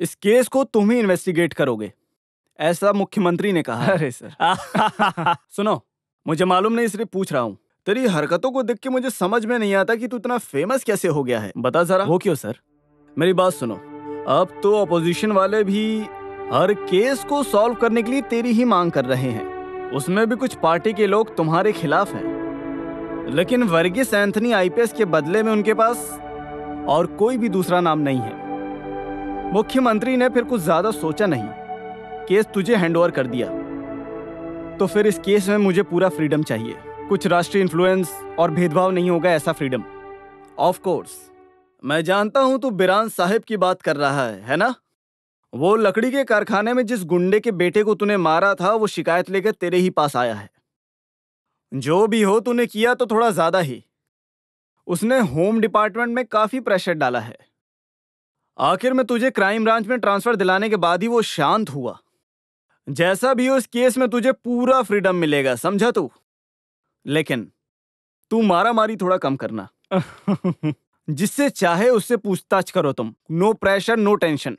इस केस को तुम ही इन्वेस्टिगेट करोगे, ऐसा मुख्यमंत्री ने कहा। अरे सर सुनो, मुझे मालूम नहीं इसलिए पूछ रहा हूँ। तेरी हरकतों को देख के मुझे समझ में नहीं आता कि तू इतना फेमस कैसे हो गया है। बता जरा। वो क्यों सर? मेरी बात सुनो, अब तो अपोजिशन वाले भी हर केस को सॉल्व करने के लिए तेरी ही मांग कर रहे हैं। उसमें भी कुछ पार्टी के लोग तुम्हारे खिलाफ हैं, लेकिन वर्गीस एंथनी आईपीएस के बदले में उनके पास और कोई भी दूसरा नाम नहीं है। मुख्यमंत्री ने फिर कुछ ज्यादा सोचा नहीं, केस तुझे हैंडओवर कर दिया। तो फिर इस केस में मुझे पूरा फ्रीडम चाहिए। कुछ राष्ट्रीय इन्फ्लुएंस और भेदभाव नहीं होगा, ऐसा फ्रीडम। ऑफ कोर्स मैं जानता हूं तू बिरान साहिब की बात कर रहा है ना? वो लकड़ी के कारखाने में जिस गुंडे के बेटे को तूने मारा था, वो शिकायत लेकर तेरे ही पास आया है। जो भी हो, तूने किया तो थोड़ा ज्यादा ही। उसने होम डिपार्टमेंट में काफी प्रेशर डाला है। आखिर में तुझे क्राइम ब्रांच में ट्रांसफर दिलाने के बाद ही वो शांत हुआ। जैसा भी हो, इस केस में तुझे पूरा फ्रीडम मिलेगा, समझा तू? लेकिन तू मारा मारी थोड़ा कम करना। जिससे चाहे उससे पूछताछ करो तुम। No pressure, no tension.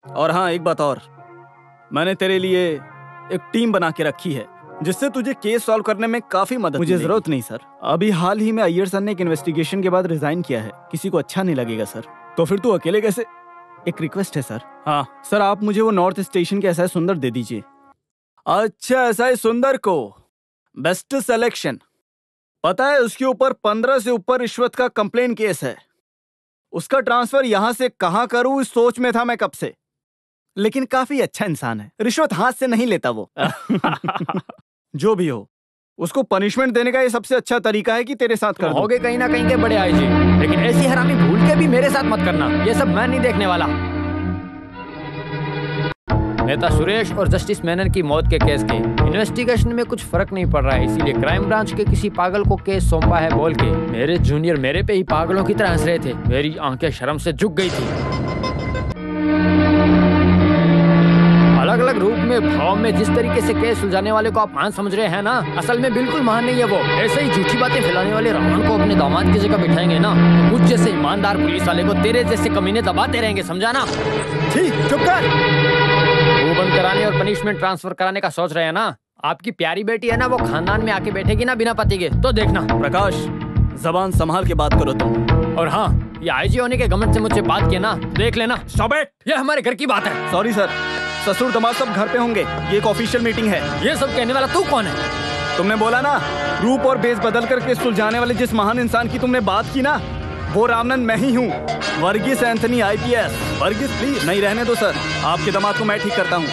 और हाँ, एक बात और, मैंने तेरे लिए एक टीम बना के रखी है जिससे तुझे केस सॉल्व करने में काफी मदद मुझे मिलेगी। जरूरत नहीं सर। अभी हाल ही में अय्यर सर ने एक इन्वेस्टिगेशन के बाद रिजाइन किया है। किसी को अच्छा नहीं लगेगा सर। तो फिर तू अकेले कैसे? एक रिक्वेस्ट है सर। हाँ सर, आप मुझे वो नॉर्थ स्टेशन के एसआई सुंदर दे दीजिए। अच्छा, एसआई सुंदर को बेस्ट सिलेक्शन। पता है, उसके ऊपर 15 से ऊपर रिश्वत का कंप्लेन केस है। उसका ट्रांसफर यहां से कहां करूं, इस सोच में था मैं कब से। लेकिन काफी अच्छा इंसान है, रिश्वत हाथ से नहीं लेता वो। जो भी हो, उसको पनिशमेंट देने का ये सबसे अच्छा तरीका है कि तेरे साथ कर दूं। होगे कहीं ना कहीं के बड़े आईजी, लेकिन ऐसी हरामी भूल के भी मेरे साथ मत करना। ये सब मैं नहीं देखने वाला। नेता सुरेश और जस्टिस मेनन की मौत के केस के इन्वेस्टिगेशन में कुछ फर्क नहीं पड़ रहा है, इसीलिए क्राइम ब्रांच के किसी पागल को केस सौंपा है बोल के मेरे जूनियर मेरे पे ही पागलों की तरह हंस रहे थे। मेरी आंखें शर्म से झुक गई थी। अलग अलग रूप में, भाव में, जिस तरीके से केस सुलझाने वाले को आप महान समझ रहे हैं ना, असल में बिल्कुल महान नहीं है वो। ऐसे ही झूठी बातें फैलाने वाले रहमान को अपने दामाद की जगह बिठाएंगे ना, तो मुझ जैसे ईमानदार पुलिस वाले को तेरे जैसे कमीने दबाते रहेंगे, समझा ना? ठीक, चुप कर। वो बंद कराने और पनिशमेंट ट्रांसफर कराने का सोच रहे हैं ना? आपकी प्यारी बेटी है ना, वो खानदान में आके बैठेगी ना बिना पति के, तो देखना। प्रकाश, जबान संभाल के बात करो तुम। और हाँ, ये आईजी होने के घमंड से मुझसे बात किया ना, देख लेना। स्टॉप इट, ये हमारे घर की बात है। सॉरी सर, ससुर दामाद सब घर पे होंगे, ये एक ऑफिशियल मीटिंग है। ये सब कहने वाला तू कौन है? तुमने बोला ना, रूप और बेस बदल कर केस सुलझाने वाले जिस महान इंसान की तुमने बात की ना, वो रामनंद मैं ही हूँ, Varghese Anthony IPS. Varghese please. नहीं, रहने दो सर, आपके दामाद को मैं ठीक करता हूँ।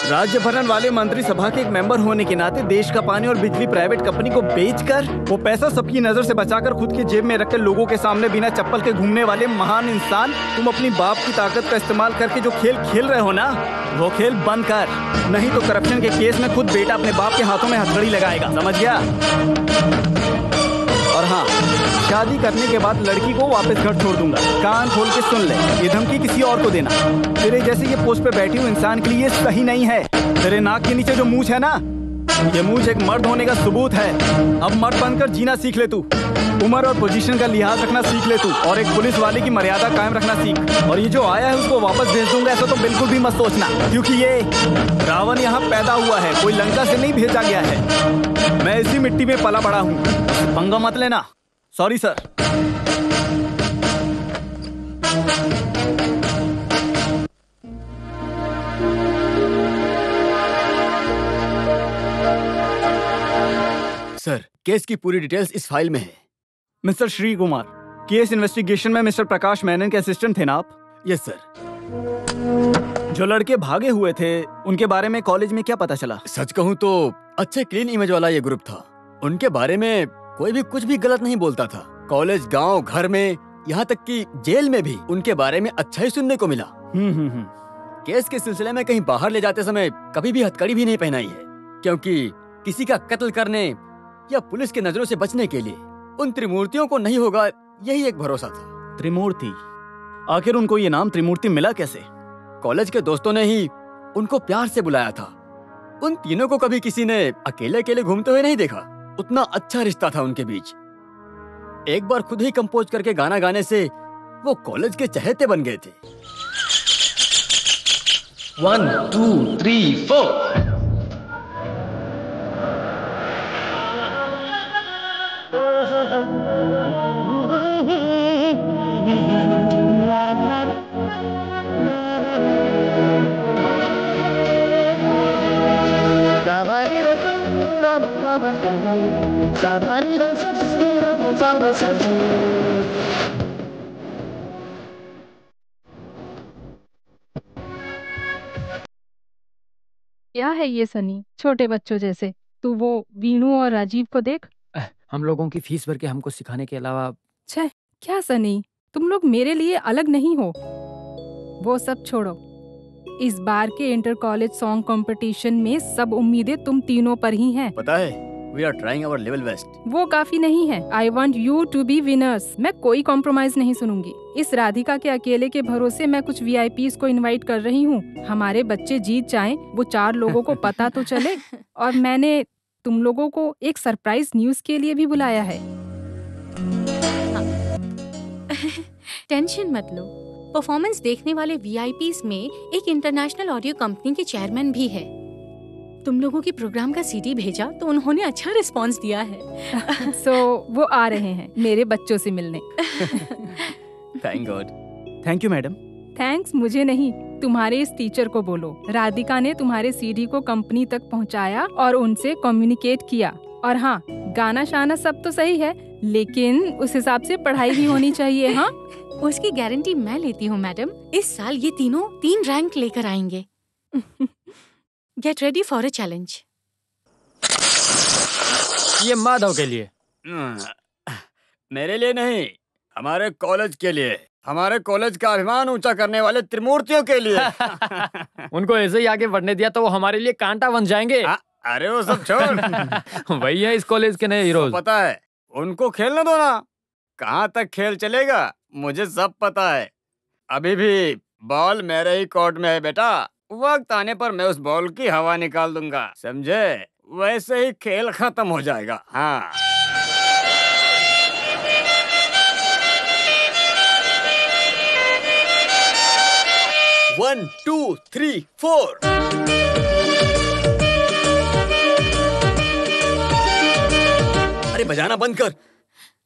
राज्य भरण वाले मंत्री सभा के एक मेंबर होने के नाते देश का पानी और बिजली प्राइवेट कंपनी को बेचकर वो पैसा सबकी नजर से बचाकर खुद की जेब में रखकर लोगों के सामने बिना चप्पल के घूमने वाले महान इंसान, तुम अपनी बाप की ताकत का इस्तेमाल करके जो खेल खेल रहे हो ना, वो खेल बंद कर, नहीं तो करप्शन के केस में खुद बेटा अपने बाप के हाथों में हथकड़ी लगाएगा, समझ गया? और हाँ, शादी करने के बाद लड़की को वापस घर छोड़ दूंगा। कान खोल के सुन ले, ये धमकी किसी और को देना तेरे जैसे ये पोस्ट पे बैठी हुई इंसान के लिए सही नहीं है। तेरे नाक के नीचे जो मूंछ है ना, ये मूंछ एक मर्द होने का सबूत है। अब मर्द बनकर जीना सीख ले तू। उम्र और पोजीशन का लिहाज रखना सीख ले तू, और एक पुलिस वाले की मर्यादा कायम रखना सीख। और ये जो आया है उसको वापस भेज दूंगा, ऐसा तो बिल्कुल भी मत सोचना, क्योंकि ये रावण यहाँ पैदा हुआ है, कोई लंका से नहीं भेजा गया है। मैं इसी मिट्टी में पला बड़ा हूँ, पंगा मत लेना। Sorry sir. सर, केस की पूरी डिटेल्स इस फाइल में है। Mister Shri Kumar, case investigation में मिस्टर प्रकाश मेनन के असिस्टेंट थे ना आप? Yes sir. जो लड़के भागे हुए थे उनके बारे में कॉलेज में क्या पता चला? सच कहूँ तो अच्छे क्लीन इमेज वाला ये ग्रुप था। उनके बारे में कोई भी कुछ भी गलत नहीं बोलता था। कॉलेज, गांव, घर में, यहाँ तक कि जेल में भी उनके बारे में अच्छा ही सुनने को मिला। केस के सिलसिले में कहीं बाहर ले जाते समय कभी भी हथकड़ी भी नहीं पहनाई है, क्योंकि किसी का कत्ल करने या पुलिस की नजरों से बचने के लिए उन त्रिमूर्तियों को नहीं होगा, यही एक भरोसा था। त्रिमूर्ति? आखिर उनको ये नाम त्रिमूर्ति मिला कैसे? कॉलेज के दोस्तों ने ही उनको प्यार से बुलाया था। उन तीनों को कभी किसी ने अकेले अकेले घूमते हुए नहीं देखा, उतना अच्छा रिश्ता था उनके बीच। एक बार खुद ही कंपोज करके गाना गाने से वो कॉलेज के चहेते बन गए थे। 1 2 3 4 क्या है ये सनी, छोटे बच्चों जैसे? तू वो वीणु और राजीव को देख। हम लोगों की फीस भर के हमको सिखाने के अलावा। छे, क्या सनी, तुम लोग मेरे लिए अलग नहीं हो। वो सब छोड़ो, इस बार के इंटर कॉलेज सॉन्ग कंपटीशन में सब उम्मीदें तुम तीनों पर ही हैं। पता है, we are trying our level best. वो काफी नहीं है। I want you to be winners. मैं कोई कॉम्प्रोमाइज नहीं सुनूंगी। इस राधिका के अकेले के भरोसे मैं कुछ VIPs को इनवाइट कर रही हूँ। हमारे बच्चे जीत जाएं, वो 4 लोगों को पता तो चले। और मैंने तुम लोगों को एक सरप्राइज न्यूज के लिए भी बुलाया है। टेंशन मत लो, परफॉर्मेंस देखने वाले VIPs में एक इंटरनेशनल ऑडियो कंपनी के चेयरमैन भी है। तुम लोगों के प्रोग्राम का CD भेजा तो उन्होंने अच्छा रिस्पांस दिया है। सो वो आ रहे हैं मेरे बच्चों से मिलने। Thank God. Thank you madam. Thanks मुझे नहीं, तुम्हारे इस टीचर को बोलो। राधिका ने तुम्हारे CD को कंपनी तक पहुंचाया और उनसे कम्युनिकेट किया। और हाँ, गाना शाना सब तो सही है, लेकिन उस हिसाब से पढ़ाई भी होनी चाहिए। हाँ, उसकी गारंटी मैं लेती हूँ मैडम। इस साल ये तीनों 3 रैंक लेकर आएंगे। Get ready for a challenge. ये माधव के लिए। मेरे लिए नहीं, हमारे कॉलेज के लिए, हमारे कॉलेज का अभिमान ऊंचा करने वाले त्रिमूर्तियों के लिए। उनको ऐसे ही आगे बढ़ने दिया तो वो हमारे लिए कांटा बन जाएंगे। अरे वो सब छोड़। वही है इस कॉलेज के नए हीरोज। पता है, उनको खेलने दो ना। कहाँ तक खेल चलेगा मुझे सब पता है। अभी भी बॉल मेरे ही कोर्ट में है बेटा। वक्त आने पर मैं उस बॉल की हवा निकाल दूंगा, समझे? वैसे ही खेल खत्म हो जाएगा। हाँ, वन टू थ्री फोर। अरे बजाना बंद कर।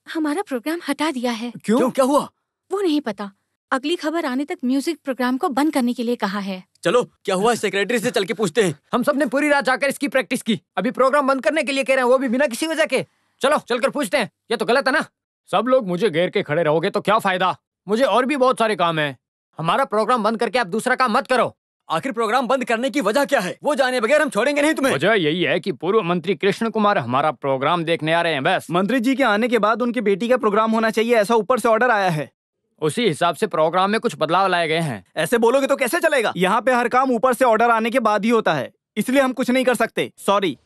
हमारा प्रोग्राम हटा दिया है। क्यों? क्या हुआ? वो नहीं पता। अगली खबर आने तक म्यूजिक प्रोग्राम को बंद करने के लिए कहा है। चलो, क्या हुआ? सेक्रेटरी से चल के पूछते हैं। हम सब ने पूरी रात जाकर इसकी प्रैक्टिस की, अभी प्रोग्राम बंद करने के लिए कह रहे हैं, वो भी बिना किसी वजह के। चलो चलकर पूछते हैं। ये तो गलत है ना? सब लोग मुझे घेर के खड़े रहोगे तो क्या फायदा? मुझे और भी बहुत सारे काम है। हमारा प्रोग्राम बंद करके आप दूसरा काम मत करो। आखिर प्रोग्राम बंद करने की वजह क्या है? वो जाने बगैर हम छोड़ेंगे नहीं तुम्हें। वजह यही है कि पूर्व मंत्री कृष्ण कुमार हमारा प्रोग्राम देखने आ रहे हैं। बस मंत्री जी के आने के बाद उनकी बेटी का प्रोग्राम होना चाहिए, ऐसा ऊपर से ऑर्डर आया है। उसी हिसाब से प्रोग्राम में कुछ बदलाव लाए गए हैं। ऐसे बोलोगे तो कैसे चलेगा? यहाँ पे हर काम ऊपर से ऑर्डर आने के बाद ही होता है, इसलिए हम कुछ नहीं कर सकते। सॉरी।